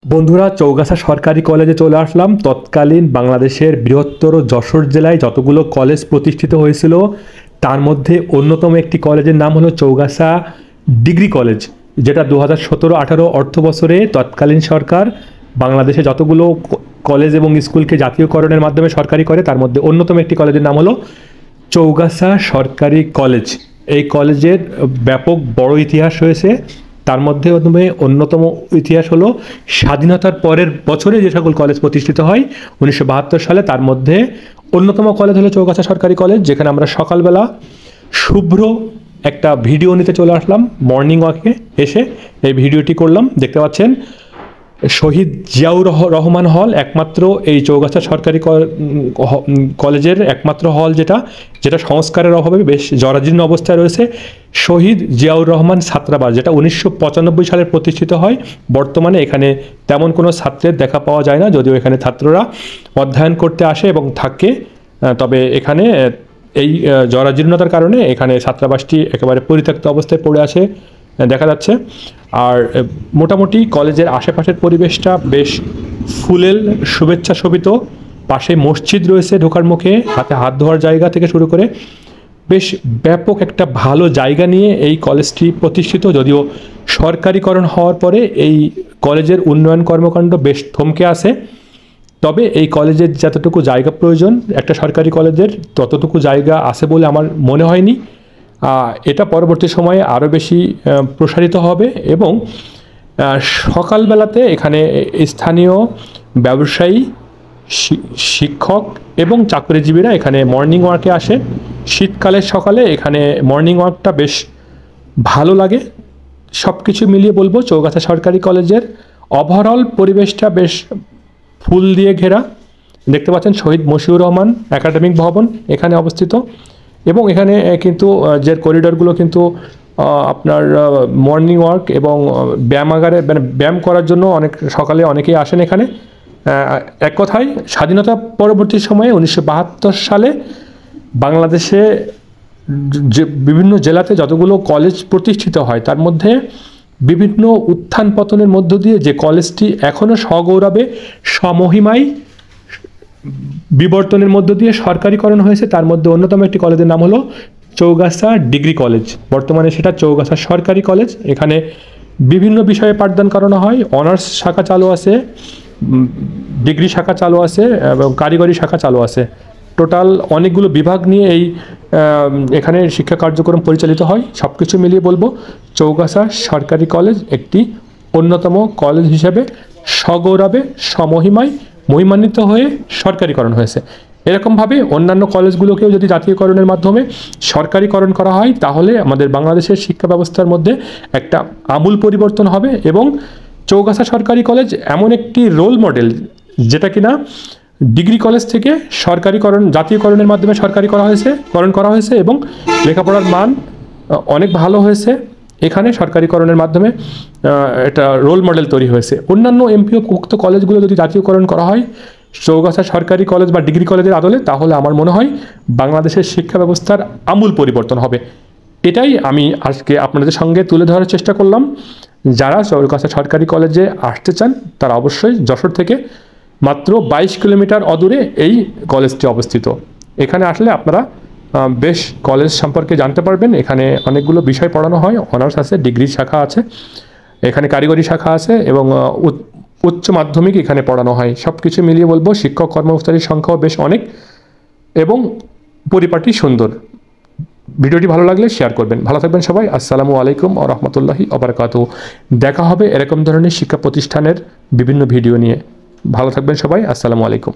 বন্ধুরা, চৌগাছা সরকারি কলেজে চলে আসলাম। তৎকালীন বাংলাদেশের বৃহত্তর যশোর জেলায় যতগুলো কলেজ প্রতিষ্ঠিত হয়েছিল তার মধ্যে অন্যতম একটি কলেজের নাম হলো চৌগাছা ডিগ্রি কলেজ, যেটা 2017-18 অর্থ বছরে তৎকালীন সরকার বাংলাদেশে যতগুলো কলেজ এবং স্কুলকে জাতীয়করণের মাধ্যমে সরকারি করে তার মধ্যে অন্যতম একটি কলেজের নাম হলো চৌগাছা সরকারি কলেজ। এই কলেজের ব্যাপক বড় ইতিহাস রয়েছে। তার মধ্যে অন্যতম ইতিহাস হলো স্বাধীনতার পরের বছরে যে সকল কলেজ প্রতিষ্ঠিত হয় 1972 সালে, তার মধ্যে অন্যতম কলেজ হলো চৌগাছা সরকারি কলেজ, যেখানে আমরা সকালবেলা শুভ্র একটা ভিডিও নিতে চলে আসলাম। মর্নিং ওয়াকে এসে এই ভিডিওটি করলাম। দেখতে পাচ্ছেন শহীদ জিয়াউর রহমান হল একমাত্র এই চৌগাছা সরকারি কলেজের একমাত্র হল যেটা সংস্কারের অভাবে বেশ জরাজীর্ণ অবস্থায় রয়েছে। শহীদ জিয়াউর রহমান ছাত্রাবাস, যেটা 1995 সালে প্রতিষ্ঠিত হয়। বর্তমানে এখানে তেমন কোনো ছাত্রের দেখা পাওয়া যায় না, যদিও এখানে ছাত্ররা অধ্যয়ন করতে আসে এবং থাকে। তবে এখানে এই জরাজীর্ণতার কারণে এখানে ছাত্রাবাসটি একেবারে পরিত্যক্ত অবস্থায় পড়ে আছে দেখা যাচ্ছে। আর মোটামুটি কলেজের আশেপাশের পরিবেশটা বেশ ফুলেল শুভেচ্ছা শোভিত। পাশে মসজিদ রয়েছে ঢোকার মুখে, হাতে হাত ধোয়ার জায়গা থেকে শুরু করে বেশ ব্যাপক একটা ভালো জায়গা নিয়ে এই কলেজটি প্রতিষ্ঠিত। যদিও সরকারিকরণ হওয়ার পরে এই কলেজের উন্নয়ন কর্মকাণ্ড বেশ থমকে আছে। তবে এই কলেজের যতটুকু জায়গা প্রয়োজন একটা সরকারি কলেজের, ততটুকু জায়গা আছে বলে আমার মনে হয়নি। এটা পরবর্তী সময়ে আরও বেশি প্রসারিত হবে এবং সকালবেলাতে এখানে স্থানীয় ব্যবসায়ী, শিক্ষক এবং চাকরিজীবীরা এখানে মর্নিং ওয়াকে আসে। শীতকালের সকালে এখানে মর্নিং ওয়াকটা বেশ ভালো লাগে। সব কিছু মিলিয়ে বলবো চৌগাছা সরকারি কলেজের ওভারঅল পরিবেশটা বেশ ফুল দিয়ে ঘেরা। দেখতে পাচ্ছেন শহীদ মশিউর রহমান একাডেমিক ভবন এখানে অবস্থিত এবং এখানে কিন্তু যে করিডোরগুলো কিন্তু আপনার মর্নিং ওয়াক এবং ব্যায়ামাগারে মানে ব্যায়াম করার জন্য সকালে অনেকেই আসেন এখানে। এক কথায় স্বাধীনতা পরবর্তী সময়ে 1972 সালে বাংলাদেশে যে বিভিন্ন জেলাতে যতগুলো কলেজ প্রতিষ্ঠিত হয় তার মধ্যে বিভিন্ন উত্থান পতনের মধ্য দিয়ে যে কলেজটি এখনও সগৌরবে সমহিমায় বিবর্তনের মধ্য দিয়ে সরকারিকরণ হয়েছে তার মধ্যে অন্যতম একটি কলেজের নাম হলো চৌগাছা ডিগ্রি কলেজ। বর্তমানে সেটা চৌগাছা সরকারি কলেজ। এখানে বিভিন্ন বিষয়ে পাঠদান করানো হয়। অনার্স শাখা চালু আছে, ডিগ্রি শাখা চালু আছে এবং কারিগরি শাখা চালু আছে। টোটাল অনেকগুলো বিভাগ নিয়ে এখানে শিক্ষা কার্যক্রম পরিচালিত হয়। সব কিছু মিলিয়ে বলবো চৌগাছা সরকারি কলেজ একটি অন্যতম কলেজ হিসেবে সগৌরবে সমহিমায় মহিমান্বিত হয়ে সরকারিকরণ হয়েছে। এরকমভাবে অন্যান্য কলেজগুলোকেও যদি জাতীয়করণের মাধ্যমে সরকারিকরণ করা হয় তাহলে আমাদের বাংলাদেশের শিক্ষা ব্যবস্থার মধ্যে একটা আমূল পরিবর্তন হবে এবং চৌগাছা সরকারি কলেজ এমন একটি রোল মডেল যেটা কিনা ডিগ্রি কলেজ থেকে জাতীয়করণের মাধ্যমে করা হয়েছে এবং লেখাপড়ার মান অনেক ভালো হয়েছে। এখানে সরকারিকরণের মাধ্যমে একটা রোল মডেল তৈরি হয়েছে। অন্যান্য এমপিও উক্ত কলেজগুলো যদি জাতীয়করণ করা হয় চৌগাছা সরকারি কলেজ বা ডিগ্রি কলেজের আদলে, তাহলে আমার মনে হয় বাংলাদেশের শিক্ষা ব্যবস্থার আমূল পরিবর্তন হবে। এটাই আমি আজকে আপনাদের সঙ্গে তুলে ধরার চেষ্টা করলাম। যারা চৌগাছা সরকারি কলেজে আসতে চান তারা অবশ্যই যশোর থেকে মাত্র 22 কিলোমিটার অদূরে এই কলেজটি অবস্থিত। এখানে আসলে আপনারা বেশ কলেজ সম্পর্কে জানতে পারবেন। এখানে অনেকগুলো বিষয় পড়ানো হয়, অনার্স আছে, ডিগ্রি শাখা আছে, এখানে কারিগরি শাখা আছে এবং উচ্চ মাধ্যমিক এখানে পড়ানো হয়। সব কিছু মিলিয়ে বলবো শিক্ষক কর্মচারীর সংখ্যাও বেশ অনেক এবং পরিপাটি সুন্দর। ভিডিওটি ভালো লাগলে শেয়ার করবেন। ভালো থাকবেন সবাই। আসসালামু আলাইকুম ওয়া রাহমাতুল্লাহি ওয়া বারাকাতুহু। দেখা হবে এরকম ধরনের শিক্ষা প্রতিষ্ঠানের বিভিন্ন ভিডিও নিয়ে। ভালো থাকবেন সবাই। আসসালামু আলাইকুম।